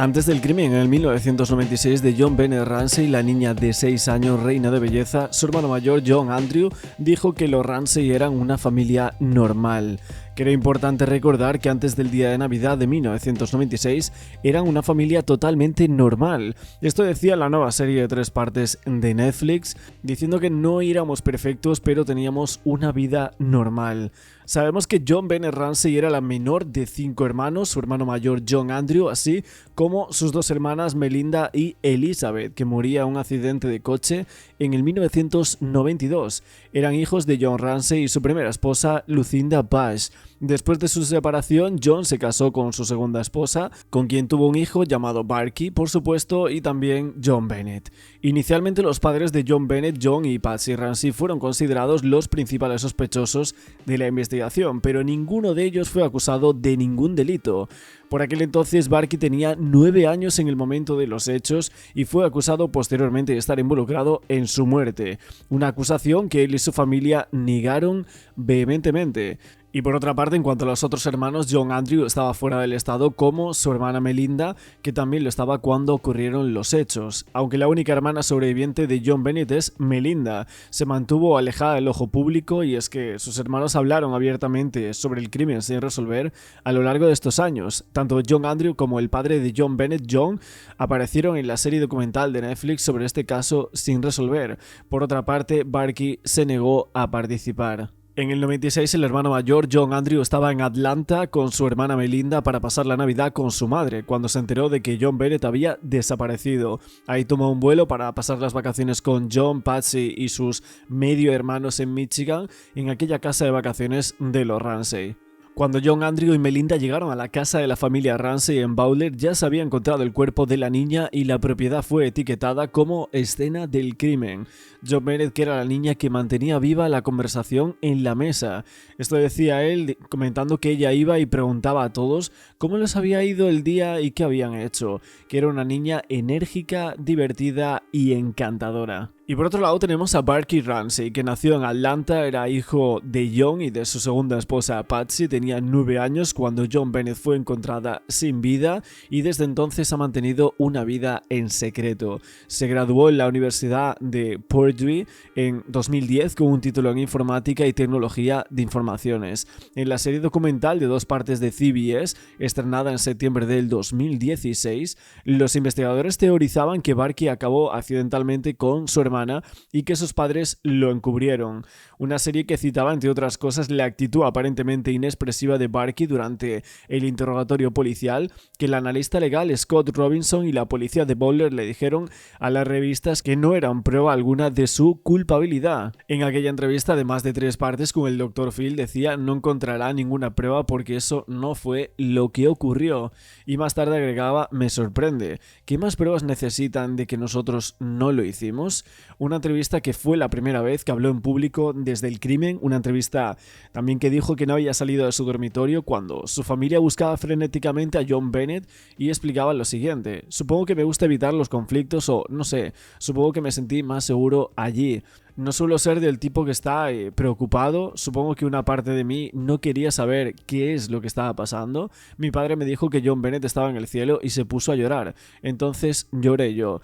Antes del crimen, en el 1996, de John Bennett Ramsey, la niña de 6 años, reina de belleza, su hermano mayor, John Andrew, dijo que los Ramsey eran una familia normal. Que era importante recordar que antes del día de Navidad de 1996 eran una familia totalmente normal. Esto decía la nueva serie de 3 partes de Netflix, diciendo que no éramos perfectos, pero teníamos una vida normal. Sabemos que John Bennett Ramsey era la menor de 5 hermanos, su hermano mayor John Andrew, así como sus 2 hermanas Melinda y Elizabeth, que moría en un accidente de coche en el 1992. Eran hijos de John Ramsey y su primera esposa, Lucinda Bush. Después de su separación, John se casó con su segunda esposa, con quien tuvo un hijo llamado Barky, por supuesto, y también John Bennett. Inicialmente los padres de John Bennett, John y Patsy Ramsey, fueron considerados los principales sospechosos de la investigación, pero ninguno de ellos fue acusado de ningún delito. Por aquel entonces, Barky tenía 9 años en el momento de los hechos y fue acusado posteriormente de estar involucrado en su muerte, una acusación que él y su familia negaron vehementemente. Y por otra parte, en cuanto a los otros hermanos, John Andrew estaba fuera del estado, como su hermana Melinda, que también lo estaba cuando ocurrieron los hechos. Aunque la única hermana sobreviviente de John Bennett es Melinda, se mantuvo alejada del ojo público, y es que sus hermanos hablaron abiertamente sobre el crimen sin resolver a lo largo de estos años. Tanto John Andrew como el padre de John Bennett, John, aparecieron en la serie documental de Netflix sobre este caso sin resolver. Por otra parte, Barky se negó a participar. En el 96, el hermano mayor, John Andrew, estaba en Atlanta con su hermana Melinda para pasar la Navidad con su madre, cuando se enteró de que John Bennett había desaparecido. Ahí tomó un vuelo para pasar las vacaciones con John, Patsy y sus medio hermanos en Michigan, en aquella casa de vacaciones de los Ramsey. Cuando John Andrew y Melinda llegaron a la casa de la familia Ramsey en Bowler, ya se había encontrado el cuerpo de la niña y la propiedad fue etiquetada como escena del crimen. John Bennett, que era la niña que mantenía viva la conversación en la mesa. Esto decía él, comentando que ella iba y preguntaba a todos cómo les había ido el día y qué habían hecho, que era una niña enérgica, divertida y encantadora. Y por otro lado tenemos a Barky Ramsey, que nació en Atlanta, era hijo de John y de su segunda esposa Patsy, tenía 9 años cuando John Bennett fue encontrada sin vida y desde entonces ha mantenido una vida en secreto. Se graduó en la Universidad de Purdue en 2010 con un título en Informática y Tecnología de Informaciones. En la serie documental de 2 partes de CBS, estrenada en septiembre del 2016, los investigadores teorizaban que Barky acabó accidentalmente con su hermana y que sus padres lo encubrieron. Una serie que citaba, entre otras cosas, la actitud aparentemente inexpresiva de Barky durante el interrogatorio policial, que el analista legal Scott Robinson y la policía de Boulder le dijeron a las revistas que no eran prueba alguna de su culpabilidad. En aquella entrevista de más de 3 partes con el Dr. Phil decía: no encontrará ninguna prueba porque eso no fue lo que ocurrió. Y más tarde agregaba: me sorprende. ¿Qué más pruebas necesitan de que nosotros no lo hicimos? Una entrevista que fue la primera vez que habló en público desde el crimen, una entrevista también que dijo que no había salido de su dormitorio cuando su familia buscaba frenéticamente a John Bennett y explicaba lo siguiente: supongo que me gusta evitar los conflictos o no sé, supongo que me sentí más seguro allí. No suelo ser del tipo que está preocupado, supongo que una parte de mí no quería saber qué es lo que estaba pasando. Mi padre me dijo que John Bennett estaba en el cielo y se puso a llorar, entonces lloré yo.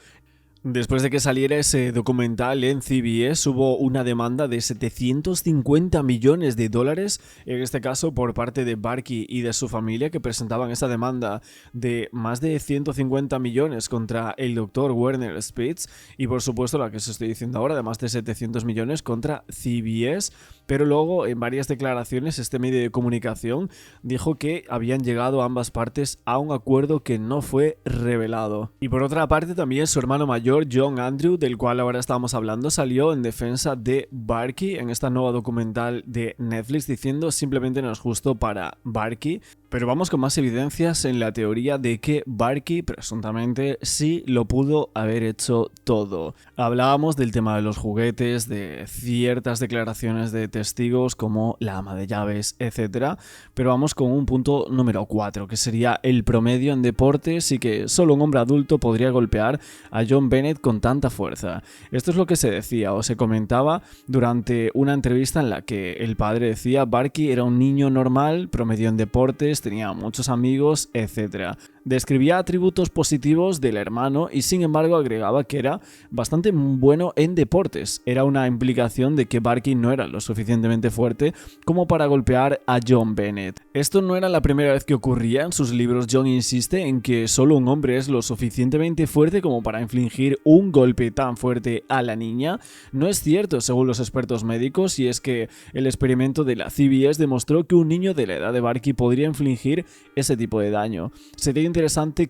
Después de que saliera ese documental en CBS, hubo una demanda de 750 millones de dólares, en este caso por parte de Barky y de su familia, que presentaban esa demanda de más de 150 millones contra el Dr. Werner Spitz, y por supuesto la que os estoy diciendo ahora, de más de 700 millones contra CBS. Pero luego, en varias declaraciones, este medio de comunicación dijo que habían llegado ambas partes a un acuerdo que no fue revelado. Y por otra parte, también su hermano mayor, John Andrew, del cual ahora estamos hablando, salió en defensa de Barky en esta nueva documental de Netflix, diciendo: simplemente no es justo para Barky. Pero vamos con más evidencias en la teoría de que Barky presuntamente sí lo pudo haber hecho todo. Hablábamos del tema de los juguetes, de ciertas declaraciones de testigos como la ama de llaves, etc. Pero vamos con un punto número 4, que sería el promedio en deportes y que solo un hombre adulto podría golpear a John Bennett con tanta fuerza. Esto es lo que se decía o se comentaba durante una entrevista en la que el padre decía: Barky era un niño normal, promedio en deportes, tenía muchos amigos, etc. Describía atributos positivos del hermano y sin embargo agregaba que era bastante bueno en deportes. Era una implicación de que Barky no era lo suficientemente fuerte como para golpear a John Bennett. Esto no era la primera vez que ocurría. En sus libros John insiste en que solo un hombre es lo suficientemente fuerte como para infligir un golpe tan fuerte a la niña. No es cierto según los expertos médicos, y es que el experimento de la CBS demostró que un niño de la edad de Barky podría infligir ese tipo de daño. Sería interesante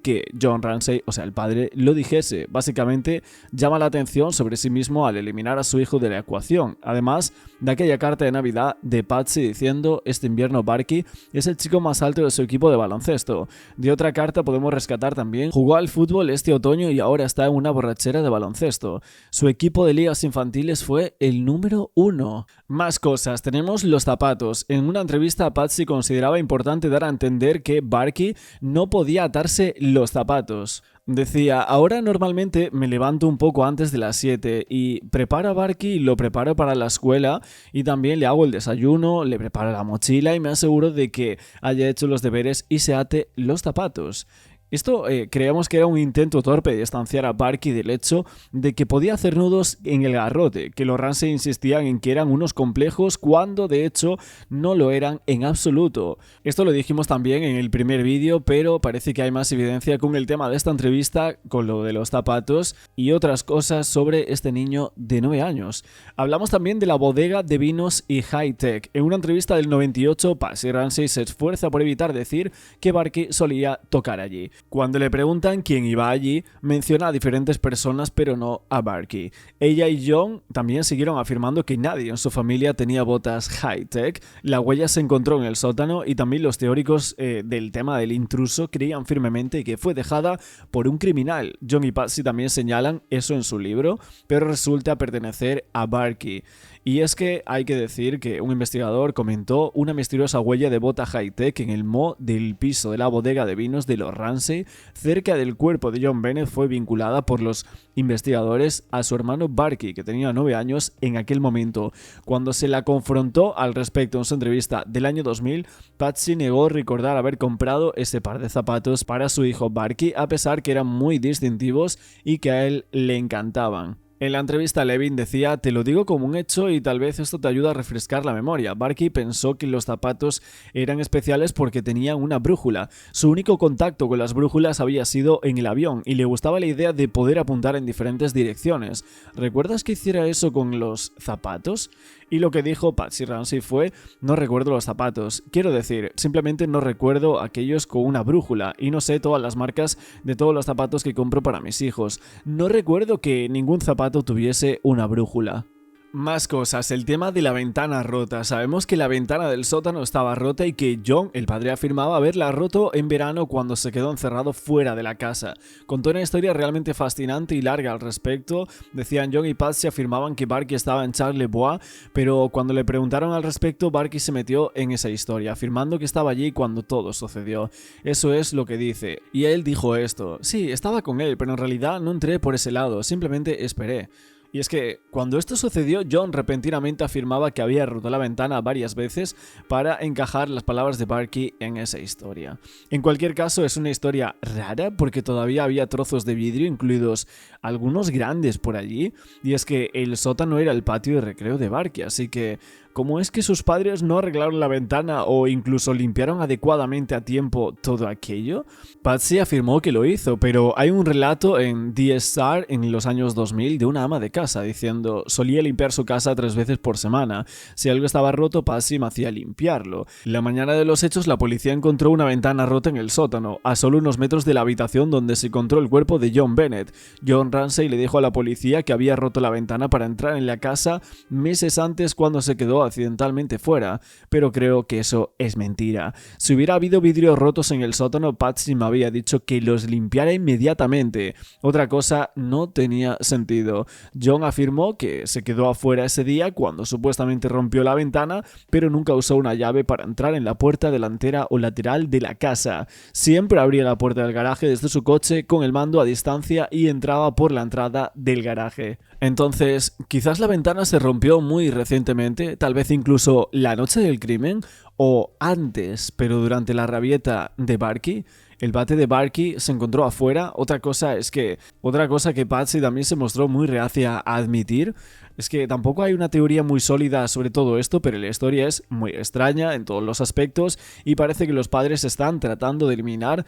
que John Ramsey, o sea el padre, lo dijese. Básicamente llama la atención sobre sí mismo al eliminar a su hijo de la ecuación. Además de aquella carta de Navidad de Patsy diciendo: este invierno Barky es el chico más alto de su equipo de baloncesto. De otra carta podemos rescatar también: jugó al fútbol este otoño y ahora está en una borrachera de baloncesto. Su equipo de ligas infantiles fue el número 1. Más cosas, tenemos los zapatos. En una entrevista Patsy consideraba importante dar a entender que Barky no podía atarse los zapatos. Decía: ahora normalmente me levanto un poco antes de las 7 y preparo a Barky y lo preparo para la escuela, y también le hago el desayuno, le preparo la mochila y me aseguro de que haya hecho los deberes y se ate los zapatos. Esto creíamos que era un intento torpe de distanciar a Barky del hecho de que podía hacer nudos en el garrote, que los Ramsey insistían en que eran unos complejos cuando de hecho no lo eran en absoluto. Esto lo dijimos también en el primer vídeo, pero parece que hay más evidencia con el tema de esta entrevista, con lo de los zapatos y otras cosas sobre este niño de 9 años. Hablamos también de la bodega de vinos y high-tech. En una entrevista del 98, Patsy Ramsey se esfuerza por evitar decir que Barky solía tocar allí. Cuando le preguntan quién iba allí, menciona a diferentes personas pero no a Barky. Ella y John también siguieron afirmando que nadie en su familia tenía botas high-tech. La huella se encontró en el sótano y también los teóricos del tema del intruso creían firmemente que fue dejada por un criminal. John y Patsy también señalan eso en su libro, pero resulta pertenecer a Barky. Y es que hay que decir que un investigador comentó una misteriosa huella de bota high-tech en el moho del piso de la bodega de vinos de los Ramsey, cerca del cuerpo de John Bennett. Fue vinculada por los investigadores a su hermano Barky, que tenía 9 años en aquel momento. Cuando se la confrontó al respecto en su entrevista del año 2000, Patsy negó recordar haber comprado ese par de zapatos para su hijo Barky, a pesar que eran muy distintivos y que a él le encantaban. En la entrevista Levin decía: te lo digo como un hecho y tal vez esto te ayuda a refrescar la memoria. Barky pensó que los zapatos eran especiales porque tenían una brújula. Su único contacto con las brújulas había sido en el avión y le gustaba la idea de poder apuntar en diferentes direcciones. ¿Recuerdas que hiciera eso con los zapatos? Y lo que dijo Patsy Ramsey fue: no recuerdo los zapatos. Quiero decir, simplemente no recuerdo aquellos con una brújula y no sé todas las marcas de todos los zapatos que compro para mis hijos. No recuerdo que ningún zapato tuviese una brújula. Más cosas, el tema de la ventana rota. Sabemos que la ventana del sótano estaba rota y que John, el padre, afirmaba haberla roto en verano cuando se quedó encerrado fuera de la casa. Contó una historia realmente fascinante y larga al respecto. Decían: John y Patsy afirmaban que Barky estaba en Charlevoix, pero cuando le preguntaron al respecto, Barky se metió en esa historia, afirmando que estaba allí cuando todo sucedió. Eso es lo que dice. Y él dijo esto: sí, estaba con él, pero en realidad no entré por ese lado, simplemente esperé. Y es que cuando esto sucedió, John repentinamente afirmaba que había roto la ventana varias veces para encajar las palabras de Barky en esa historia. En cualquier caso, es una historia rara porque todavía había trozos de vidrio, incluidos algunos grandes por allí, y es que el sótano era el patio de recreo de Barky, así que ¿cómo es que sus padres no arreglaron la ventana o incluso limpiaron adecuadamente a tiempo todo aquello? Patsy afirmó que lo hizo, pero hay un relato en The Star en los años 2000 de una ama de casa diciendo: solía limpiar su casa 3 veces por semana. Si algo estaba roto, Patsy me hacía limpiarlo. La mañana de los hechos, la policía encontró una ventana rota en el sótano, a solo unos metros de la habitación donde se encontró el cuerpo de John Bennett. John Ramsey le dijo a la policía que había roto la ventana para entrar en la casa meses antes cuando se quedó accidentalmente fuera, pero creo que eso es mentira. Si hubiera habido vidrios rotos en el sótano, Patsy me había dicho que los limpiara inmediatamente. Otra cosa no tenía sentido. John afirmó que se quedó afuera ese día cuando supuestamente rompió la ventana, pero nunca usó una llave para entrar en la puerta delantera o lateral de la casa. Siempre abría la puerta del garaje desde su coche con el mando a distancia y entraba por la entrada del garaje. Entonces, quizás la ventana se rompió muy recientemente, tal vez incluso la noche del crimen o antes, pero durante la rabieta de Barky. El bate de Barky se encontró afuera. Otra cosa que Patsy también se mostró muy reacia a admitir es que tampoco hay una teoría muy sólida sobre todo esto, pero la historia es muy extraña en todos los aspectos y parece que los padres están tratando de eliminar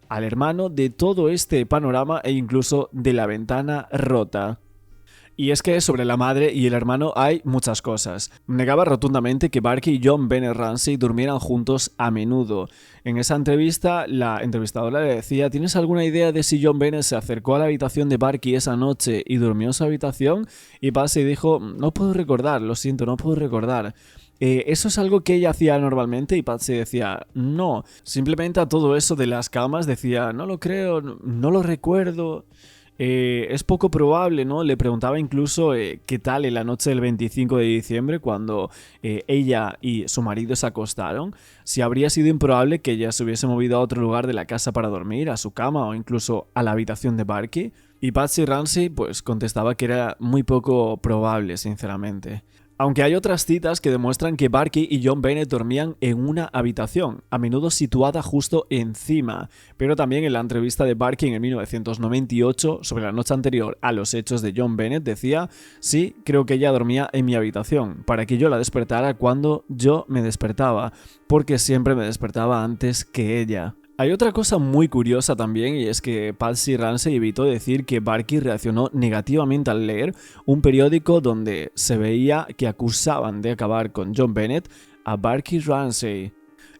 al hermano de todo este panorama e incluso de la ventana rota. Y es que sobre la madre y el hermano hay muchas cosas. Negaba rotundamente que Barky y John Bennett Ramsey durmieran juntos a menudo. En esa entrevista, la entrevistadora le decía: ¿tienes alguna idea de si John Bennett se acercó a la habitación de Barky esa noche y durmió en su habitación? Y Patsy dijo: no puedo recordar, lo siento, no puedo recordar. ¿Eso es algo que ella hacía normalmente? Y Patsy decía: no, simplemente a todo eso de las camas decía: no lo creo, no lo recuerdo. Es poco probable, ¿no? Le preguntaba incluso qué tal en la noche del 25 de diciembre cuando ella y su marido se acostaron, si habría sido improbable que ella se hubiese movido a otro lugar de la casa para dormir, a su cama o incluso a la habitación de Barky. Y Patsy Ramsey pues contestaba que era muy poco probable, sinceramente. Aunque hay otras citas que demuestran que Barky y John Bennett dormían en una habitación, a menudo situada justo encima, pero también en la entrevista de Barky en el 1998, sobre la noche anterior a los hechos de John Bennett, decía: sí, creo que ella dormía en mi habitación, para que yo la despertara cuando yo me despertaba, porque siempre me despertaba antes que ella. Hay otra cosa muy curiosa también, y es que Patsy Ramsey evitó decir que Barky reaccionó negativamente al leer un periódico donde se veía que acusaban de acabar con John Bennett a Barky Ramsey.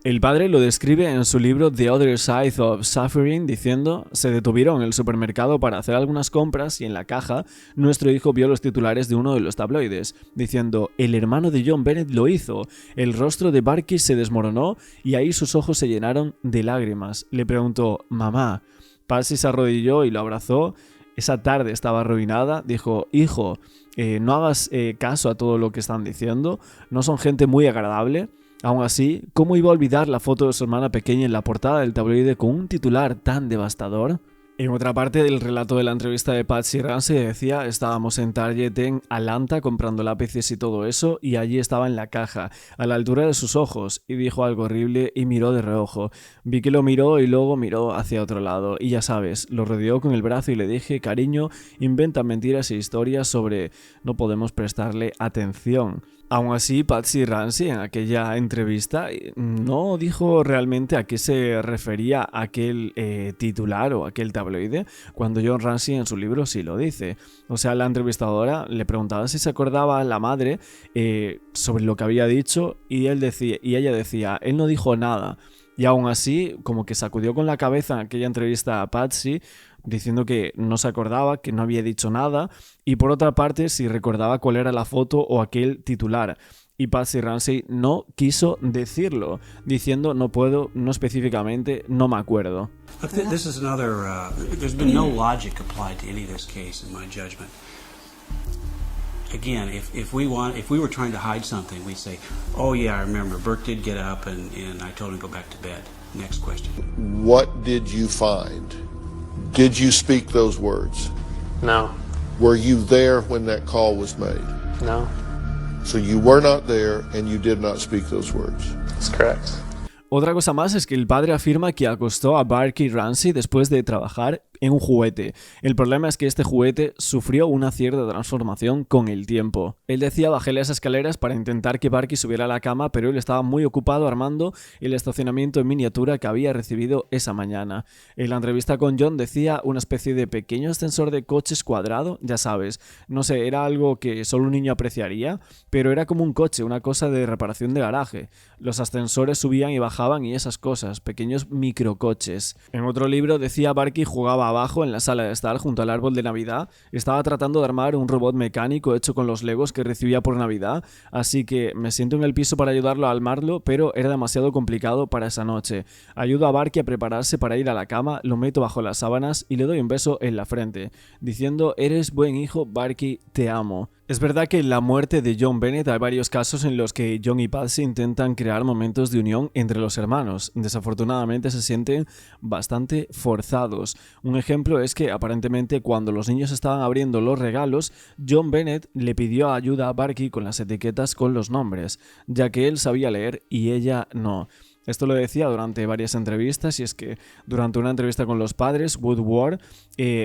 El padre lo describe en su libro The Other Side of Suffering diciendo: se detuvieron en el supermercado para hacer algunas compras y en la caja nuestro hijo vio los titulares de uno de los tabloides diciendo: el hermano de John Bennett lo hizo. El rostro de Barky se desmoronó y ahí sus ojos se llenaron de lágrimas. Le preguntó: mamá. Patsy se arrodilló y lo abrazó. Esa tarde estaba arruinada. Dijo: hijo, no hagas caso a todo lo que están diciendo, no son gente muy agradable. Aún así, ¿cómo iba a olvidar la foto de su hermana pequeña en la portada del tabloide con un titular tan devastador? En otra parte del relato de la entrevista de Patsy Ramsey decía: estábamos en Target en Atlanta comprando lápices y todo eso, y allí estaba en la caja, a la altura de sus ojos, y dijo algo horrible y miró de reojo. Vi que lo miró y luego miró hacia otro lado, y ya sabes, lo rodeó con el brazo y le dije: cariño, inventa mentiras e historias sobre no podemos prestarle atención. Aún así, Patsy Ramsey en aquella entrevista no dijo realmente a qué se refería aquel titular o aquel tabloide, cuando John Ramsey en su libro sí lo dice. O sea, la entrevistadora le preguntaba si se acordaba a la madre sobre lo que había dicho y ella decía: él no dijo nada. Y aún así, como que sacudió con la cabeza en aquella entrevista a Patsy, diciendo que no se acordaba, que no había dicho nada, y por otra parte si recordaba cuál era la foto o aquel titular. Y Patsy Ramsey no quiso decirlo, diciendo: no puedo, no específicamente, no me acuerdo. This is another, there's been no logic applied to any of this case in my judgment. Again, if we were trying to hide something, we'd say, oh yeah, I remember, Burke did get up and I told him to go back to bed. Next question. What did you find? Did you speak those words? No. Were you there when that call was made? No. So you were not there and you did not speak those words. That's correct. Otra cosa más es que el padre afirma que acostó a Barky Ramsey después de trabajar en un juguete. El problema es que este juguete sufrió una cierta transformación con el tiempo. Él decía: bajé las escaleras para intentar que Barky subiera a la cama, pero él estaba muy ocupado armando el estacionamiento en miniatura que había recibido esa mañana. En la entrevista con John decía: una especie de pequeño ascensor de coches cuadrado, ya sabes, no sé, era algo que solo un niño apreciaría, pero era como un coche, una cosa de reparación de garaje. Los ascensores subían y bajaban y esas cosas, pequeños microcoches. En otro libro decía: Barky jugaba abajo en la sala de estar junto al árbol de Navidad, estaba tratando de armar un robot mecánico hecho con los legos que recibía por Navidad, así que me siento en el piso para ayudarlo a armarlo, pero era demasiado complicado para esa noche. Ayudo a Barky a prepararse para ir a la cama, lo meto bajo las sábanas y le doy un beso en la frente, diciendo: eres buen hijo, Barky, te amo. Es verdad que en la muerte de John Bennett hay varios casos en los que John y Patsy intentan crear momentos de unión entre los hermanos. Desafortunadamente se sienten bastante forzados. Un ejemplo es que aparentemente cuando los niños estaban abriendo los regalos, John Bennett le pidió ayuda a Barky con las etiquetas con los nombres, ya que él sabía leer y ella no. Esto lo decía durante varias entrevistas, y es que durante una entrevista con los padres, Woodward,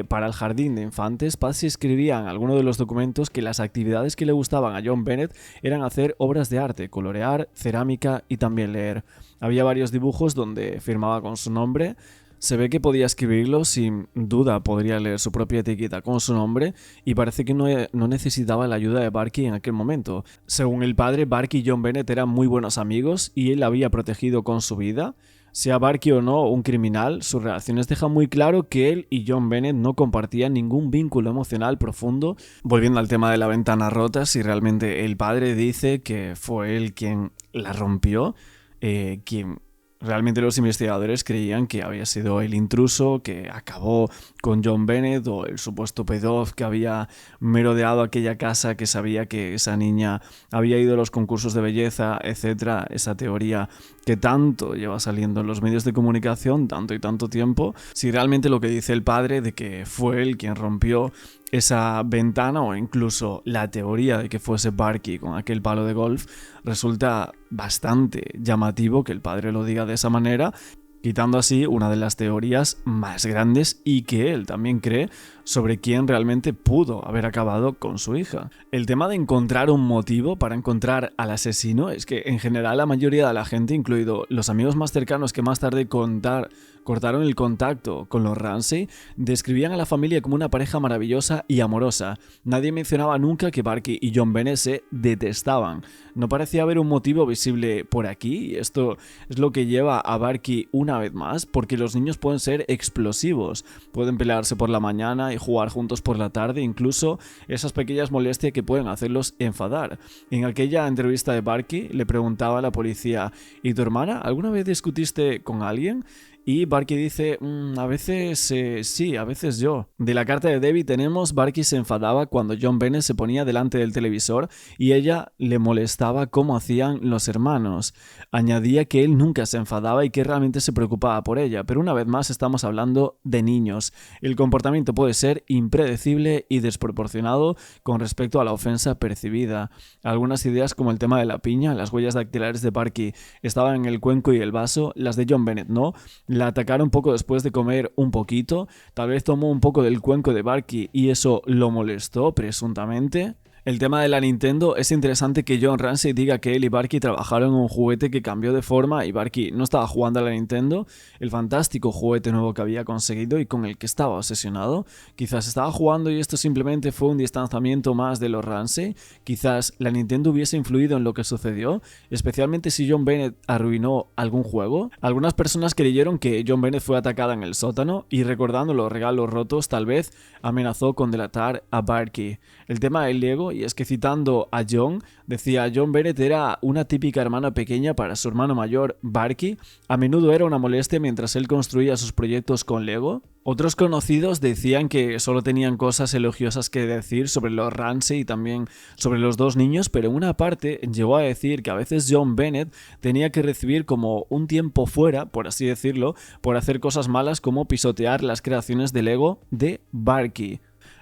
para el jardín de infantes, Patsy escribía en alguno de los documentos que las actividades que le gustaban a John Bennett eran hacer obras de arte, colorear, cerámica y también leer. Había varios dibujos donde firmaba con su nombre. Se ve que podía escribirlo, sin duda podría leer su propia etiqueta con su nombre, y parece que no necesitaba la ayuda de Barky en aquel momento. Según el padre, Barky y John Bennett eran muy buenos amigos y él la había protegido con su vida. Sea Barky o no un criminal, sus relaciones dejan muy claro que él y John Bennett no compartían ningún vínculo emocional profundo. Volviendo al tema de la ventana rota, si realmente el padre dice que fue él quien la rompió, quien... Realmente los investigadores creían que había sido el intruso que acabó con John Bennett, o el supuesto pedófilo que había merodeado aquella casa, que sabía que esa niña había ido a los concursos de belleza, etc. Esa teoría que tanto lleva saliendo en los medios de comunicación, tanto y tanto tiempo. Si realmente lo que dice el padre de que fue él quien rompió esa ventana, o incluso la teoría de que fuese Barky con aquel palo de golf, resulta bastante llamativo que el padre lo diga de esa manera, quitando así una de las teorías más grandes y que él también cree sobre quién realmente pudo haber acabado con su hija. El tema de encontrar un motivo para encontrar al asesino es que en general la mayoría de la gente, incluido los amigos más cercanos que más tarde cortaron el contacto con los Ramsey, describían a la familia como una pareja maravillosa y amorosa. Nadie mencionaba nunca que Barky y John Bennett se detestaban. No parecía haber un motivo visible por aquí, y esto es lo que lleva a Barky una vez más, porque los niños pueden ser explosivos, pueden pelearse por la mañana y jugar juntos por la tarde, incluso esas pequeñas molestias que pueden hacerlos enfadar. En aquella entrevista de Barky le preguntaba a la policía: ¿y tu hermana? ¿Alguna vez discutiste con alguien? Y Barky dice, a veces sí, a veces yo. De la carta de Debbie tenemos: Barky se enfadaba cuando John Bennett se ponía delante del televisor y ella le molestaba como hacían los hermanos. Añadía que él nunca se enfadaba y que realmente se preocupaba por ella, pero una vez más estamos hablando de niños. El comportamiento puede ser impredecible y desproporcionado con respecto a la ofensa percibida. Algunas ideas, como el tema de la piña, las huellas dactilares de Barky estaban en el cuenco y el vaso, las de John Bennett no. La atacaron poco después de comer un poquito, tal vez tomó un poco del cuenco de Barky y eso lo molestó, presuntamente. El tema de la Nintendo, es interesante que John Ramsey diga que él y Barky trabajaron en un juguete que cambió de forma y Barky no estaba jugando a la Nintendo, el fantástico juguete nuevo que había conseguido y con el que estaba obsesionado. Quizás estaba jugando y esto simplemente fue un distanciamiento más de los Ramsey. Quizás la Nintendo hubiese influido en lo que sucedió, especialmente si John Bennett arruinó algún juego. Algunas personas creyeron que John Bennett fue atacada en el sótano y, recordando los regalos rotos, tal vez amenazó con delatar a Barky. El tema del Lego, y es que citando a John, decía: John Bennett era una típica hermana pequeña para su hermano mayor Barky, a menudo era una molestia mientras él construía sus proyectos con Lego. Otros conocidos decían que solo tenían cosas elogiosas que decir sobre los Ramsey y también sobre los dos niños, pero en una parte llegó a decir que a veces John Bennett tenía que recibir como un tiempo fuera, por así decirlo, por hacer cosas malas como pisotear las creaciones de Lego de Barky.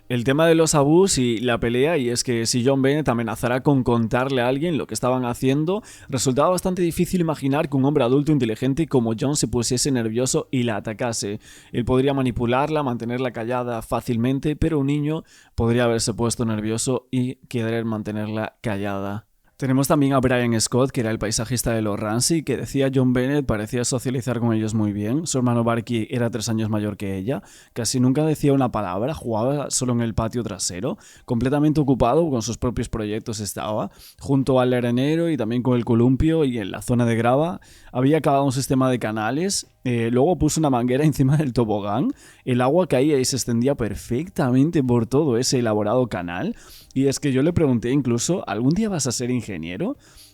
El tema de los abús y la pelea, y es que si John Bennett amenazara con contarle a alguien lo que estaban haciendo, resultaba bastante difícil imaginar que un hombre adulto inteligente como John se pusiese nervioso y la atacase. Él podría manipularla, mantenerla callada fácilmente, pero un niño podría haberse puesto nervioso y querer mantenerla callada. Tenemos también a Brian Scott, que era el paisajista de los Ramsey, que decía: John Bennett parecía socializar con ellos muy bien. Su hermano Barky era 3 años mayor que ella. Casi nunca decía una palabra, jugaba solo en el patio trasero. Completamente ocupado con sus propios proyectos estaba. Junto al arenero y también con el columpio y en la zona de grava había acabado un sistema de canales. Luego puso una manguera encima del tobogán. El agua caía y se extendía perfectamente por todo ese elaborado canal. Y es que yo le pregunté incluso: ¿algún día vas a ser ingeniero?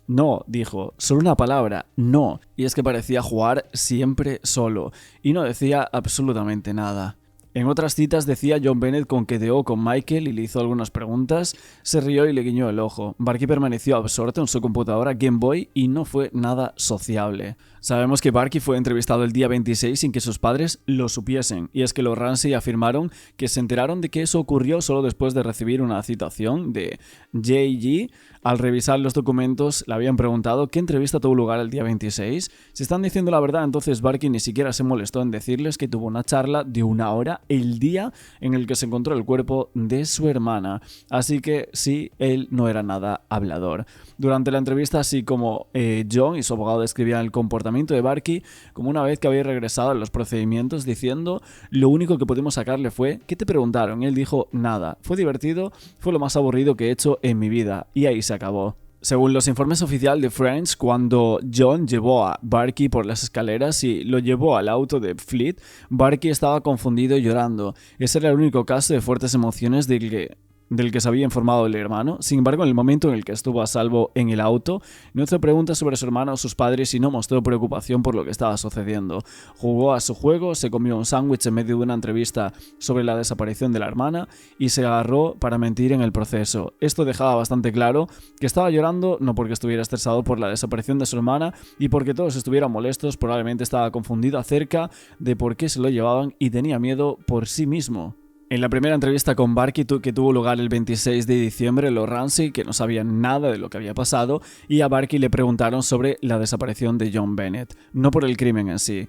No, dijo, solo una palabra, no. Y es que parecía jugar siempre solo y no decía absolutamente nada. En otras citas decía John Bennett conqueteó con Michael y le hizo algunas preguntas, se rió y le guiñó el ojo. Barky permaneció absorto en su computadora Game Boy y no fue nada sociable. Sabemos que Barky fue entrevistado el día 26 sin que sus padres lo supiesen, y es que los Ramsey afirmaron que se enteraron de que eso ocurrió solo después de recibir una citación de J.G. Al revisar los documentos le habían preguntado qué entrevista tuvo lugar el día 26. Si están diciendo la verdad, entonces Barky ni siquiera se molestó en decirles que tuvo una charla de 1 hora el día en el que se encontró el cuerpo de su hermana. Así que sí, él no era nada hablador. Durante la entrevista, así como John y su abogado describían el comportamiento de Barky como una vez que había regresado a los procedimientos diciendo lo único que pudimos sacarle fue ¿qué te preguntaron? Y él dijo nada, fue divertido, fue lo más aburrido que he hecho en mi vida y ahí se acabó. Según los informes oficiales de Friends, cuando John llevó a Barky por las escaleras y lo llevó al auto de Fleet, Barky estaba confundido y llorando. Ese era el único caso de fuertes emociones del que se había informado el hermano. Sin embargo, en el momento en el que estuvo a salvo en el auto, no hizo preguntas sobre su hermano o sus padres y no mostró preocupación por lo que estaba sucediendo. Jugó a su juego, se comió un sándwich en medio de una entrevista sobre la desaparición de la hermana y se agarró para mentir en el proceso. Esto dejaba bastante claro que estaba llorando no porque estuviera estresado por la desaparición de su hermana y porque todos estuvieran molestos, probablemente estaba confundido acerca de por qué se lo llevaban y tenía miedo por sí mismo. En la primera entrevista con Barky, que tuvo lugar el 26 de diciembre, los Ramsey, que no sabían nada de lo que había pasado, y a Barky le preguntaron sobre la desaparición de John Bennett, no por el crimen en sí.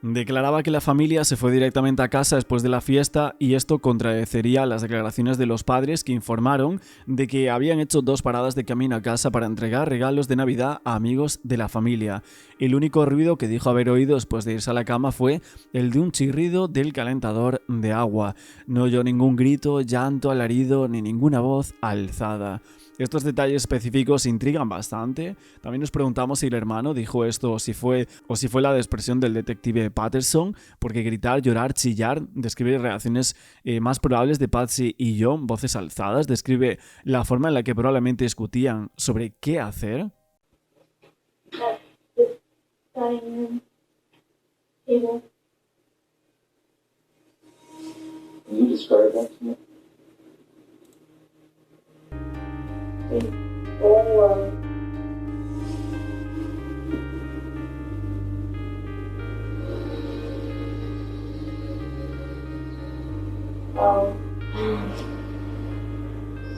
Declaraba que la familia se fue directamente a casa después de la fiesta y esto contradecería las declaraciones de los padres que informaron de que habían hecho 2 paradas de camino a casa para entregar regalos de Navidad a amigos de la familia. El único ruido que dijo haber oído después de irse a la cama fue el de un chirrido del calentador de agua. No oyó ningún grito, llanto, alarido ni ninguna voz alzada. Estos detalles específicos intrigan bastante. También nos preguntamos si el hermano dijo esto o si fue la expresión del detective Patterson, porque gritar, llorar, chillar describe reacciones más probables de Patsy y John, voces alzadas, describe la forma en la que probablemente discutían sobre qué hacer.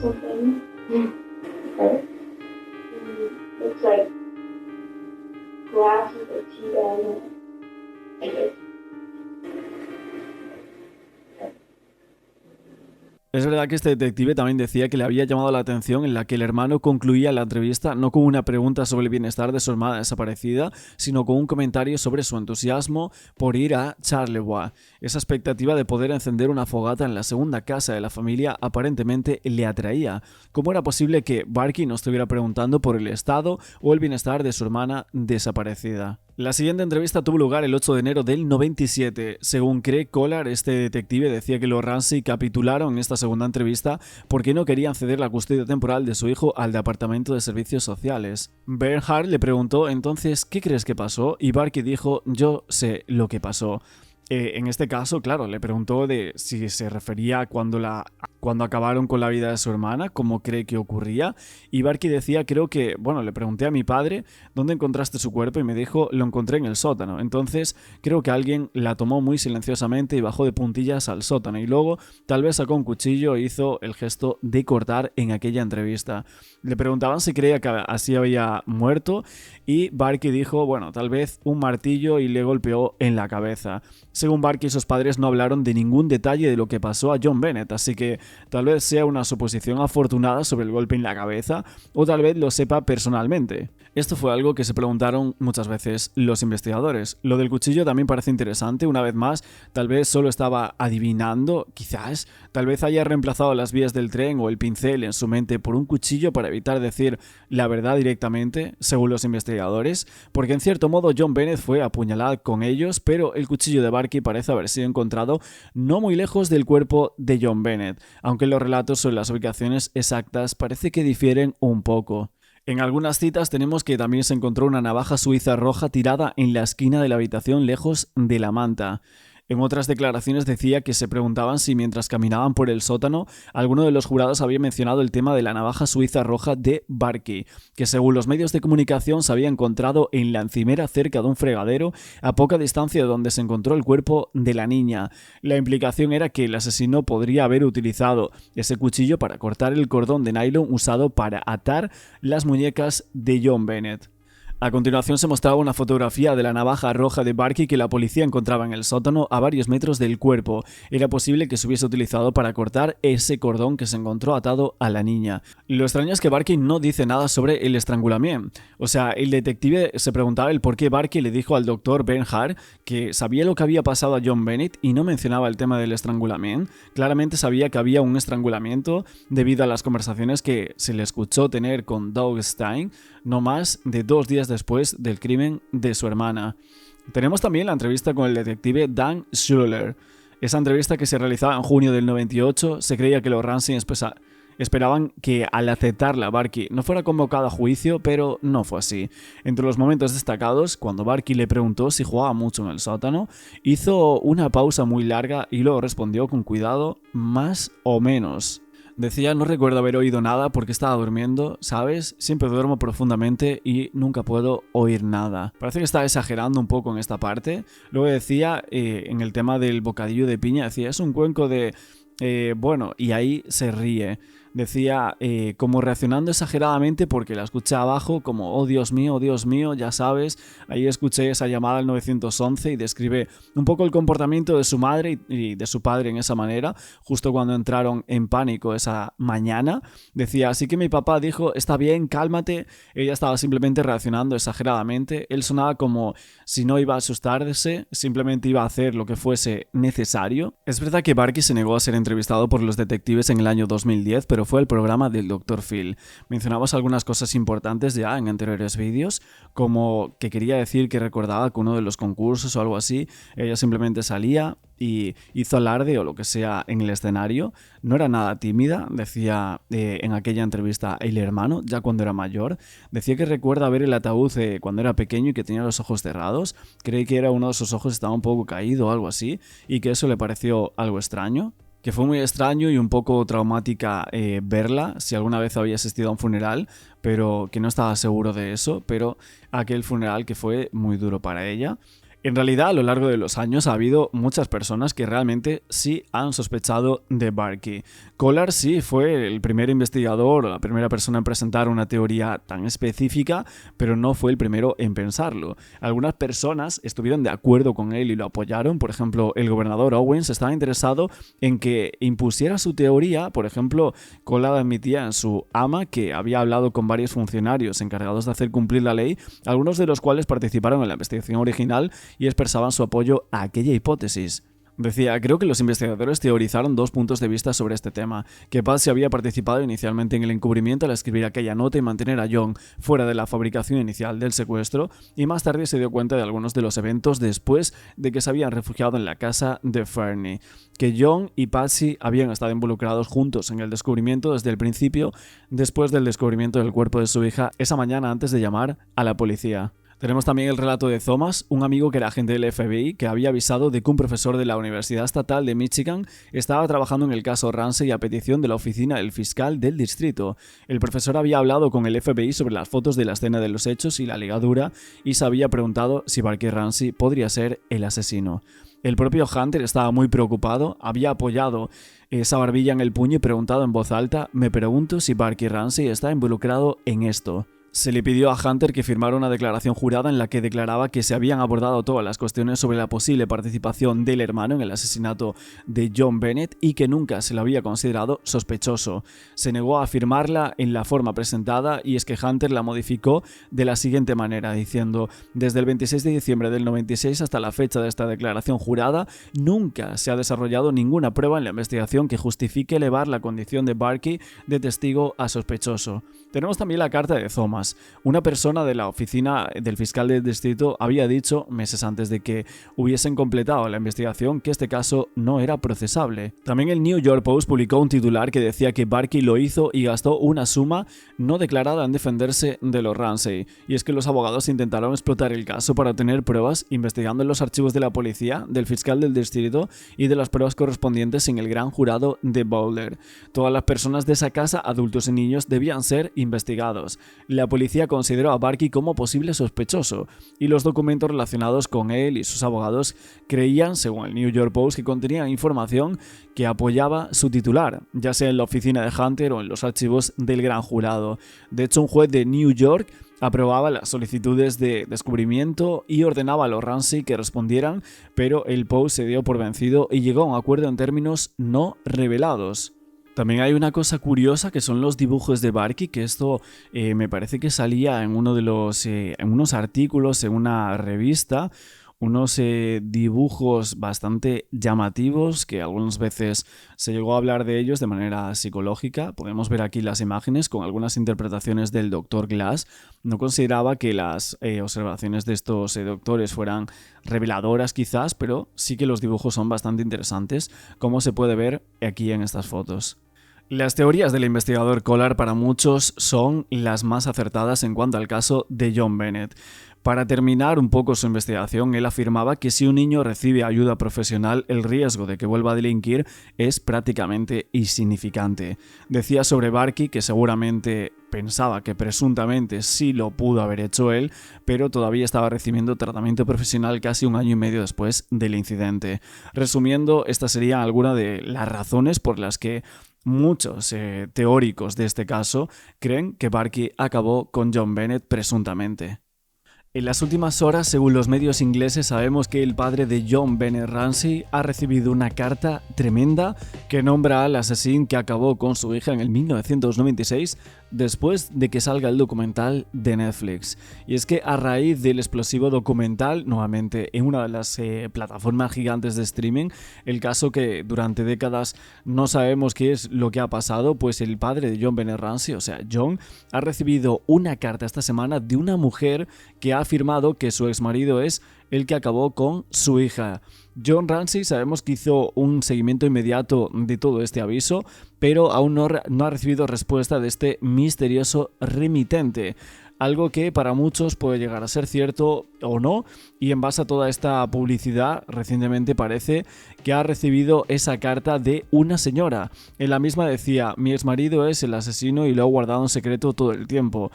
Something. Okay. Looks like glass with a tea bag in it. Es verdad que este detective también decía que le había llamado la atención en la que el hermano concluía la entrevista no con una pregunta sobre el bienestar de su hermana desaparecida, sino con un comentario sobre su entusiasmo por ir a Charlevoix. Esa expectativa de poder encender una fogata en la segunda casa de la familia aparentemente le atraía. ¿Cómo era posible que Barky no estuviera preguntando por el estado o el bienestar de su hermana desaparecida? La siguiente entrevista tuvo lugar el 8 de enero del 97. Según Craig Collard, este detective decía que los Ramsey capitularon en esta segunda entrevista porque no querían ceder la custodia temporal de su hijo al Departamento de Servicios Sociales. Bernhardt le preguntó entonces ¿qué crees que pasó? Y Barky dijo yo sé lo que pasó. En este caso, claro, le preguntó de si se refería a cuando acabaron con la vida de su hermana, cómo cree que ocurría, y Barky decía, le pregunté a mi padre dónde encontraste su cuerpo y me dijo, lo encontré en el sótano. Entonces creo que alguien la tomó muy silenciosamente y bajó de puntillas al sótano y luego tal vez sacó un cuchillo e hizo el gesto de cortar en aquella entrevista. Le preguntaban si creía que así había muerto y Barky dijo, tal vez un martillo y le golpeó en la cabeza. Según Barky, sus padres no hablaron de ningún detalle de lo que pasó a John Bennett, así que tal vez sea una suposición afortunada sobre el golpe en la cabeza o tal vez lo sepa personalmente. Esto fue algo que se preguntaron muchas veces los investigadores. Lo del cuchillo también parece interesante, una vez más, tal vez solo estaba adivinando, quizás, tal vez haya reemplazado las vías del tren o el pincel en su mente por un cuchillo para evitar decir la verdad directamente, según los investigadores, porque en cierto modo John Bennett fue apuñalado con ellos, pero el cuchillo de Barky parece haber sido encontrado no muy lejos del cuerpo de John Bennett, aunque los relatos sobre las ubicaciones exactas parece que difieren un poco. En algunas citas tenemos que también se encontró una navaja suiza roja tirada en la esquina de la habitación lejos de la manta. En otras declaraciones decía que se preguntaban si mientras caminaban por el sótano, alguno de los jurados había mencionado el tema de la navaja suiza roja de Barkey, que según los medios de comunicación se había encontrado en la encimera cerca de un fregadero a poca distancia de donde se encontró el cuerpo de la niña. La implicación era que el asesino podría haber utilizado ese cuchillo para cortar el cordón de nylon usado para atar las muñecas de John Bennett. A continuación se mostraba una fotografía de la navaja roja de Barkey que la policía encontraba en el sótano a varios metros del cuerpo. Era posible que se hubiese utilizado para cortar ese cordón que se encontró atado a la niña. Lo extraño es que Barkey no dice nada sobre el estrangulamiento. O sea, el detective se preguntaba el por qué Barkey le dijo al doctor Bernhardt que sabía lo que había pasado a John Bennett y no mencionaba el tema del estrangulamiento. Claramente sabía que había un estrangulamiento debido a las conversaciones que se le escuchó tener con Doug Stein no más de 2 días después del crimen de su hermana. Tenemos también la entrevista con el detective Dan Schuller. Esa entrevista, que se realizaba en junio del 98, se creía que los Ramsey esperaban que al aceptarla Barkey no fuera convocado a juicio, pero no fue así. Entre los momentos destacados, cuando Barkey le preguntó si jugaba mucho en el sótano, hizo una pausa muy larga y luego respondió con cuidado, más o menos. Decía, no recuerdo haber oído nada porque estaba durmiendo, ¿sabes? Siempre duermo profundamente y nunca puedo oír nada. Parece que estaba exagerando un poco en esta parte. Luego decía, en el tema del bocadillo de piña, decía, es un cuenco de... bueno, y ahí se ríe. Decía, como reaccionando exageradamente porque la escuché abajo, como, oh Dios mío, ya sabes. Ahí escuché esa llamada al 911 y describe un poco el comportamiento de su madre y de su padre en esa manera, justo cuando entraron en pánico esa mañana. Decía, así que mi papá dijo, está bien, cálmate. Ella estaba simplemente reaccionando exageradamente. Él sonaba como si no iba a asustarse, simplemente iba a hacer lo que fuese necesario. Es verdad que Barkey se negó a ser entrevistado por los detectives en el año 2010, pero fue el programa del Dr. Phil. Mencionamos algunas cosas importantes ya en anteriores vídeos, como que quería decir que recordaba que uno de los concursos o algo así, ella simplemente salía y hizo alarde o lo que sea en el escenario. No era nada tímida, decía en aquella entrevista el hermano, ya cuando era mayor. Decía que recuerda ver el ataúd cuando era pequeño y que tenía los ojos cerrados. Creí que era uno de sus ojos, estaba un poco caído o algo así, y que eso le pareció algo extraño. Que fue muy extraño y un poco traumática verla, si alguna vez había asistido a un funeral, pero que no estaba seguro de eso, pero aquel funeral que fue muy duro para ella. En realidad, a lo largo de los años ha habido muchas personas que realmente sí han sospechado de Barkey. Collar sí fue el primer investigador o la primera persona en presentar una teoría tan específica, pero no fue el primero en pensarlo. Algunas personas estuvieron de acuerdo con él y lo apoyaron. Por ejemplo, el gobernador Owens estaba interesado en que impusiera su teoría. Por ejemplo, Collar admitía en su ama que había hablado con varios funcionarios encargados de hacer cumplir la ley, algunos de los cuales participaron en la investigación original y expresaban su apoyo a aquella hipótesis. Decía, creo que los investigadores teorizaron 2 puntos de vista sobre este tema, que Patsy había participado inicialmente en el encubrimiento al escribir aquella nota y mantener a John fuera de la fabricación inicial del secuestro, y más tarde se dio cuenta de algunos de los eventos después de que se habían refugiado en la casa de Fernie, que John y Patsy habían estado involucrados juntos en el descubrimiento desde el principio, después del descubrimiento del cuerpo de su hija esa mañana antes de llamar a la policía. Tenemos también el relato de Thomas, un amigo que era agente del FBI, que había avisado de que un profesor de la Universidad Estatal de Michigan estaba trabajando en el caso Ramsey a petición de la oficina del fiscal del distrito. El profesor había hablado con el FBI sobre las fotos de la escena de los hechos y la ligadura, y se había preguntado si Barkey Ramsey podría ser el asesino. El propio Hunter estaba muy preocupado, había apoyado esa barbilla en el puño y preguntado en voz alta, me pregunto si Barkey Ramsey está involucrado en esto. Se le pidió a Hunter que firmara una declaración jurada en la que declaraba que se habían abordado todas las cuestiones sobre la posible participación del hermano en el asesinato de John Bennett y que nunca se lo había considerado sospechoso. Se negó a firmarla en la forma presentada y es que Hunter la modificó de la siguiente manera, diciendo: desde el 26 de diciembre del 96 hasta la fecha de esta declaración jurada, nunca se ha desarrollado ninguna prueba en la investigación que justifique elevar la condición de Barkey de testigo a sospechoso. Tenemos también la carta de Thomas. Una persona de la oficina del fiscal del distrito había dicho, meses antes de que hubiesen completado la investigación, que este caso no era procesable. También el New York Post publicó un titular que decía que Barkey lo hizo y gastó una suma no declarada en defenderse de los Ramsey. Y es que los abogados intentaron explotar el caso para obtener pruebas investigando en los archivos de la policía, del fiscal del distrito y de las pruebas correspondientes en el gran jurado de Boulder. Todas las personas de esa casa, adultos y niños, debían ser investigados. La policía consideró a Barkey como posible sospechoso y los documentos relacionados con él y sus abogados creían, según el New York Post, que contenían información que apoyaba su titular, ya sea en la oficina de Hunter o en los archivos del gran jurado. De hecho, un juez de New York aprobaba las solicitudes de descubrimiento y ordenaba a los Ramsey que respondieran, pero el Post se dio por vencido y llegó a un acuerdo en términos no revelados. También hay una cosa curiosa que son los dibujos de Barkey, que esto me parece que salía en uno de los en unos artículos en una revista, unos dibujos bastante llamativos que algunas veces se llegó a hablar de ellos de manera psicológica. Podemos ver aquí las imágenes con algunas interpretaciones del Dr. Glass. No consideraba que las observaciones de estos doctores fueran reveladoras quizás, pero sí que los dibujos son bastante interesantes, como se puede ver aquí en estas fotos. Las teorías del investigador Collar para muchos son las más acertadas en cuanto al caso de John Bennett. Para terminar un poco su investigación, él afirmaba que si un niño recibe ayuda profesional, el riesgo de que vuelva a delinquir es prácticamente insignificante. Decía sobre Barkey que seguramente pensaba que presuntamente sí lo pudo haber hecho él, pero todavía estaba recibiendo tratamiento profesional casi un año y medio después del incidente. Resumiendo, estas serían algunas de las razones por las que muchos teóricos de este caso creen que Barkey acabó con John Bennett presuntamente. En las últimas horas, según los medios ingleses, sabemos que el padre de John Bennett Ramsey ha recibido una carta tremenda que nombra al asesino que acabó con su hija en el 1996 después de que salga el documental de Netflix. Y es que a raíz del explosivo documental, nuevamente en una de las plataformas gigantes de streaming, el caso que durante décadas no sabemos qué es lo que ha pasado, pues el padre de John Bennett Ramsey, o sea, John, ha recibido una carta esta semana de una mujer que ha afirmado que su exmarido es el que acabó con su hija. John Ramsey sabemos que hizo un seguimiento inmediato de todo este aviso, pero aún no ha recibido respuesta de este misterioso remitente. Algo que para muchos puede llegar a ser cierto o no, y en base a toda esta publicidad, recientemente parece que ha recibido esa carta de una señora. En la misma decía: mi exmarido es el asesino y lo he guardado en secreto todo el tiempo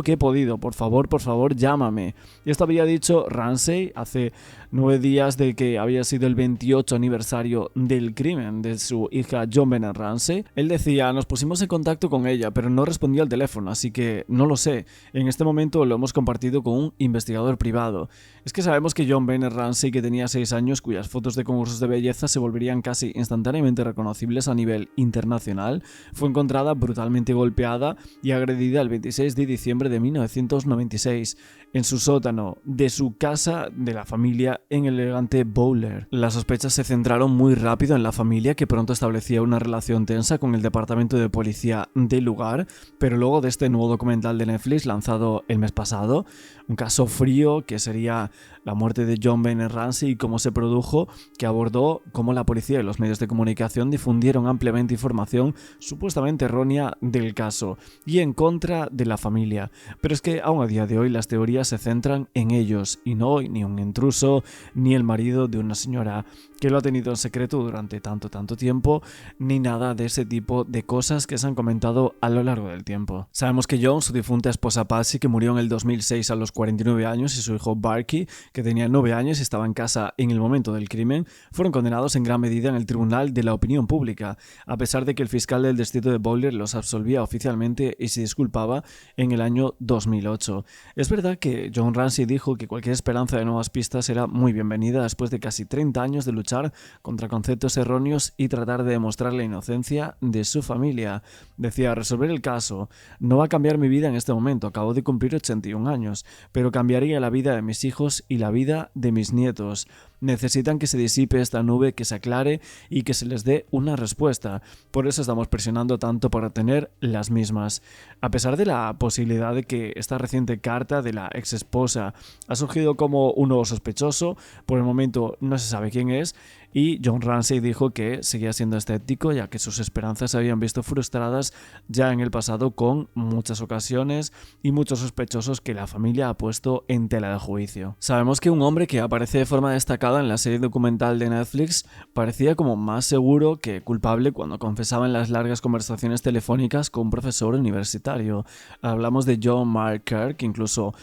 que he podido, por favor, llámame. Y esto había dicho Ramsey hace 9 días de que había sido el 28 aniversario del crimen de su hija John Bennett Ramsey. Él decía: nos pusimos en contacto con ella, pero no respondió al teléfono, así que no lo sé. En este momento lo hemos compartido con un investigador privado. Es que sabemos que John Bennett Ramsey, que tenía 6 años, cuyas fotos de concursos de belleza se volverían casi instantáneamente reconocibles a nivel internacional, fue encontrada brutalmente golpeada y agredida el 26 de diciembre de 1996 en su sótano de su casa de la familia en el elegante Boulder. Las sospechas se centraron muy rápido en la familia, que pronto establecía una relación tensa con el departamento de policía del lugar, pero luego de este nuevo documental de Netflix lanzado el mes pasado, un caso frío que sería la muerte de John Bennett Ramsey y cómo se produjo, que abordó cómo la policía y los medios de comunicación difundieron ampliamente información supuestamente errónea del caso y en contra de la familia. Pero es que aún a día de hoy las teorías se centran en ellos y no ni un intruso ni el marido de una señora que lo ha tenido en secreto durante tanto tiempo, ni nada de ese tipo de cosas que se han comentado a lo largo del tiempo. Sabemos que John, su difunta esposa Patsy, que murió en el 2006 a los 49 años, y su hijo Barkey, que tenía 9 años y estaba en casa en el momento del crimen, fueron condenados en gran medida en el Tribunal de la Opinión Pública, a pesar de que el fiscal del distrito de Boulder los absolvía oficialmente y se disculpaba en el año 2008. Es verdad que John Ramsey dijo que cualquier esperanza de nuevas pistas era muy bienvenida después de casi 30 años de luchar contra conceptos erróneos y tratar de demostrar la inocencia de su familia. Decía: resolver el caso no va a cambiar mi vida en este momento, acabo de cumplir 81 años, pero cambiaría la vida de mis hijos y la vida de mis nietos. Necesitan que se disipe esta nube, que se aclare y que se les dé una respuesta. Por eso estamos presionando tanto para obtener las mismas. A pesar de la posibilidad de que esta reciente carta de la ex esposa ha surgido como un nuevo sospechoso, por el momento no se sabe quién es, y John Ramsey dijo que seguía siendo escéptico ya que sus esperanzas se habían visto frustradas ya en el pasado con muchas ocasiones y muchos sospechosos que la familia ha puesto en tela de juicio. Sabemos que un hombre que aparece de forma destacada en la serie documental de Netflix parecía como más seguro que culpable cuando confesaba en las largas conversaciones telefónicas con un profesor universitario. Hablamos de John Mark Kerr, que incluso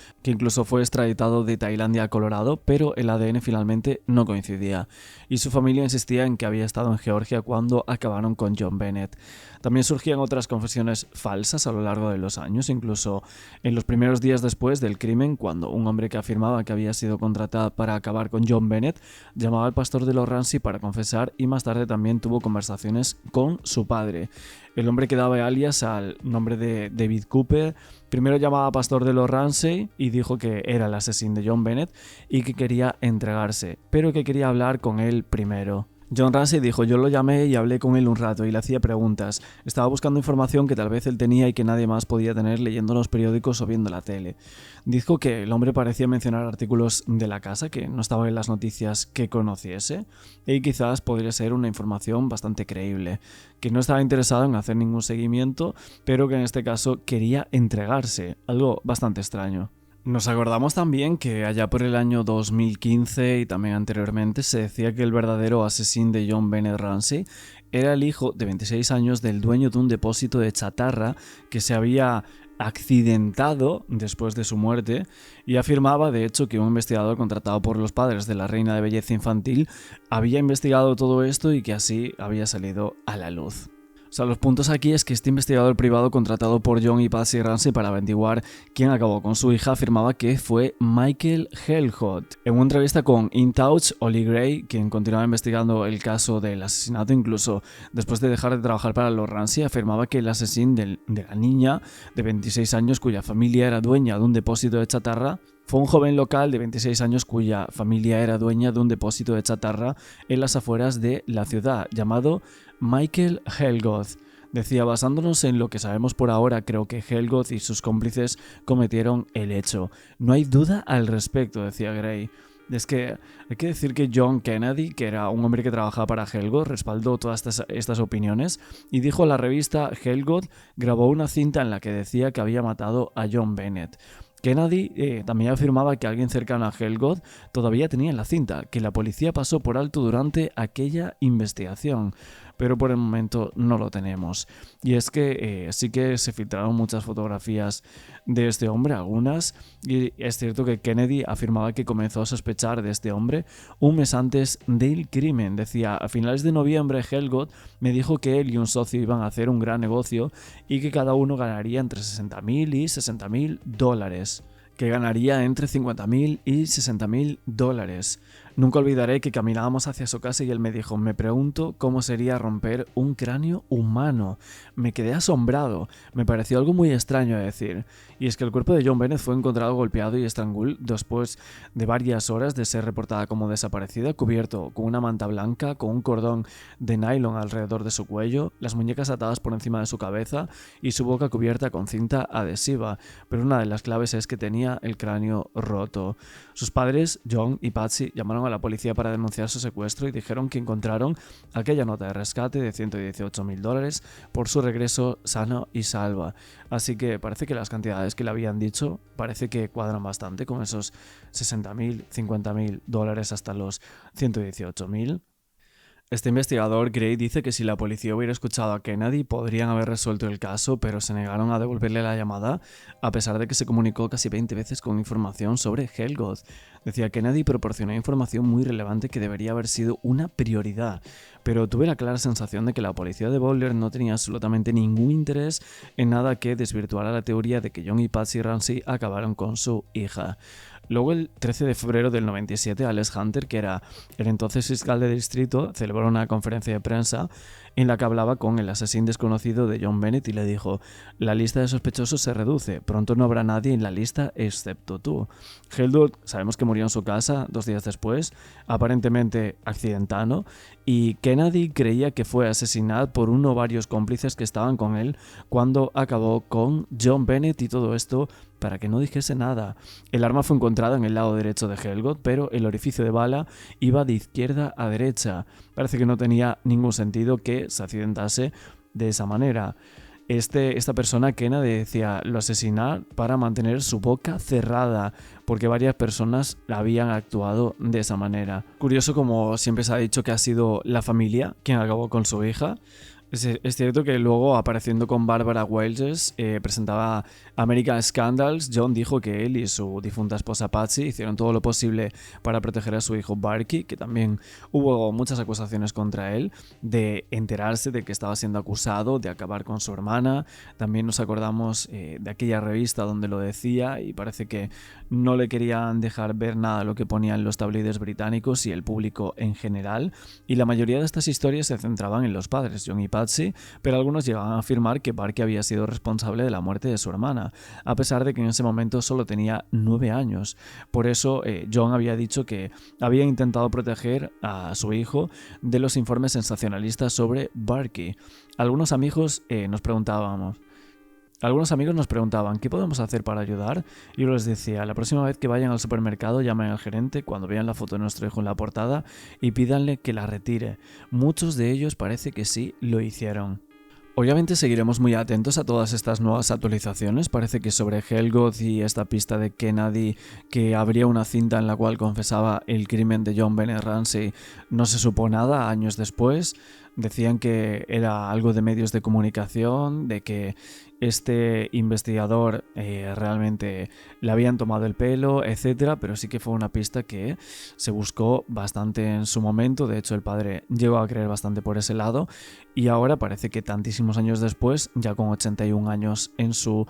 fue extraditado de Tailandia a Colorado, pero el ADN finalmente no coincidía. Y su familia insistía en que había estado en Georgia cuando acabaron con John Bennett. También surgían otras confesiones falsas a lo largo de los años, incluso en los primeros días después del crimen, cuando un hombre que afirmaba que había sido contratado para acabar con John Bennett llamaba al pastor de los Ramsey para confesar, y más tarde también tuvo conversaciones con su padre. El hombre que daba alias al nombre de David Cooper primero llamaba a pastor de los Ramsey y dijo que era el asesino de John Bennett y que quería entregarse, pero que quería hablar con él primero. John Ramsey dijo: yo lo llamé y hablé con él un rato y le hacía preguntas. Estaba buscando información que tal vez él tenía y que nadie más podía tener leyendo los periódicos o viendo la tele. Dijo que el hombre parecía mencionar artículos de la casa que no estaban en las noticias que conociese y quizás podría ser una información bastante creíble, que no estaba interesado en hacer ningún seguimiento, pero que en este caso quería entregarse, algo bastante extraño. Nos acordamos también que allá por el año 2015 y también anteriormente se decía que el verdadero asesino de John Bennett Ramsey era el hijo de 26 años del dueño de un depósito de chatarra que se había accidentado después de su muerte, y afirmaba de hecho que un investigador contratado por los padres de la reina de belleza infantil había investigado todo esto y que así había salido a la luz. O sea, los puntos aquí es que este investigador privado contratado por John y Patsy Ramsey para averiguar quién acabó con su hija afirmaba que fue Michael Helgott. En una entrevista con In Touch, Ollie Gray, quien continuaba investigando el caso del asesinato incluso después de dejar de trabajar para los Ramsey, afirmaba que el asesino de la niña de 26 años cuya familia era dueña de un depósito de chatarra fue un joven local de 26 años cuya familia era dueña de un depósito de chatarra en las afueras de la ciudad, llamado Michael Helgott. Decía: basándonos en lo que sabemos por ahora, creo que Helgott y sus cómplices cometieron el hecho. No hay duda al respecto, decía Gray. Es que hay que decir que John Kennedy, que era un hombre que trabajaba para Helgott, respaldó todas estas opiniones y dijo a la revista: Helgott grabó una cinta en la que decía que había matado a John Bennett. Kennedy también afirmaba que alguien cercano a Helgott todavía tenía la cinta, que la policía pasó por alto durante aquella investigación, pero por el momento no lo tenemos. Y es que sí que se filtraron muchas fotografías de este hombre, algunas, y es cierto que Kennedy afirmaba que comenzó a sospechar de este hombre un mes antes del crimen. Decía: a finales de noviembre Helgott me dijo que él y un socio iban a hacer un gran negocio y que cada uno ganaría entre $60,000 y $60,000. Que ganaría entre $50,000 y $60,000. Nunca olvidaré que caminábamos hacia su casa y él me dijo: me pregunto cómo sería romper un cráneo humano. Me quedé asombrado, me pareció algo muy extraño a decir. Y es que el cuerpo de John Bennett fue encontrado golpeado y estrangulado después de varias horas de ser reportada como desaparecida, cubierto con una manta blanca, con un cordón de nylon alrededor de su cuello, las muñecas atadas por encima de su cabeza y su boca cubierta con cinta adhesiva. Pero una de las claves es que tenía el cráneo roto. Sus padres, John y Patsy, llamaron a la policía para denunciar su secuestro y dijeron que encontraron aquella nota de rescate de $118,000 por su regreso sano y salva. Así que parece que las cantidades que le habían dicho parece que cuadran bastante con esos $60,000, $50,000 hasta los $118,000. Este investigador, Gray, dice que si la policía hubiera escuchado a Kennedy podrían haber resuelto el caso, pero se negaron a devolverle la llamada a pesar de que se comunicó casi 20 veces con información sobre Helgott. Decía: Kennedy proporcionó información muy relevante que debería haber sido una prioridad, pero tuve la clara sensación de que la policía de Boulder no tenía absolutamente ningún interés en nada que desvirtuara la teoría de que John y Patsy Ramsey acabaron con su hija. Luego, el 13 de febrero del 97, Alex Hunter, que era el entonces fiscal de distrito, celebró una conferencia de prensa en la que hablaba con el asesino desconocido de John Bennett y le dijo: la lista de sospechosos se reduce, pronto no habrá nadie en la lista excepto tú. Geldof sabemos que murió en su casa 2 días después, aparentemente accidentado, y Kennedy creía que fue asesinado por uno o varios cómplices que estaban con él cuando acabó con John Bennett, y todo esto para que no dijese nada. El arma fue encontrada en el lado derecho de Helgot, pero el orificio de bala iba de izquierda a derecha. Parece que no tenía ningún sentido que se accidentase de esa manera. Esta persona, Kennedy, decía lo asesinar para mantener su boca cerrada, porque varias personas habían actuado de esa manera. Curioso, como siempre se ha dicho, que ha sido la familia quien acabó con su hija. Es cierto que luego, apareciendo con Barbara Walters, presentaba American Scandals. John dijo que él y su difunta esposa Patsy hicieron todo lo posible para proteger a su hijo Barky, que también hubo muchas acusaciones contra él, de enterarse de que estaba siendo acusado de acabar con su hermana. También nos acordamos de aquella revista donde lo decía, y parece que no le querían dejar ver nada de lo que ponían los tabloides británicos y el público en general, y la mayoría de estas historias se centraban en los padres, John y Patsy, pero algunos llegaban a afirmar que Barky había sido responsable de la muerte de su hermana, a pesar de que en ese momento solo tenía 9 años. Por eso John había dicho que había intentado proteger a su hijo de los informes sensacionalistas sobre Barky. Algunos amigos nos preguntaban ¿qué podemos hacer para ayudar? Y yo les decía: la próxima vez que vayan al supermercado, llamen al gerente cuando vean la foto de nuestro hijo en la portada y pídanle que la retire. Muchos de ellos parece que sí lo hicieron. Obviamente seguiremos muy atentos a todas estas nuevas actualizaciones. Parece que sobre Helgot y esta pista de Kennedy, que habría una cinta en la cual confesaba el crimen de John Bennett Ramsey, no se supo nada años después. Decían que era algo de medios de comunicación, de que este investigador realmente le habían tomado el pelo, etcétera, pero sí que fue una pista que se buscó bastante en su momento. De hecho, el padre llegó a creer bastante por ese lado, y ahora parece que tantísimos años después, ya con 81 años en su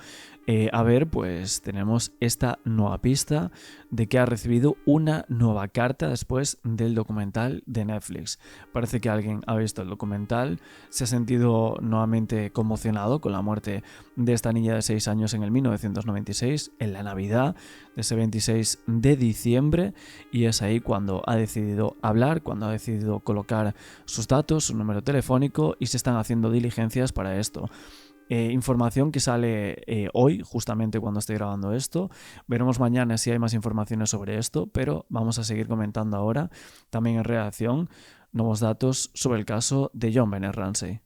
haber, pues tenemos esta nueva pista de que ha recibido una nueva carta después del documental de Netflix. Parece que alguien ha visto el documental, se ha sentido nuevamente conmocionado con la muerte de esta niña de 6 años en el 1996, en la Navidad de ese 26 de diciembre, y es ahí cuando ha decidido hablar, cuando ha decidido colocar sus datos, su número telefónico, y se están haciendo diligencias para esto. Información que sale hoy, justamente cuando estoy grabando esto. Veremos mañana si hay más informaciones sobre esto, pero vamos a seguir comentando ahora, también en reacción, nuevos datos sobre el caso de John Bennett Ramsey.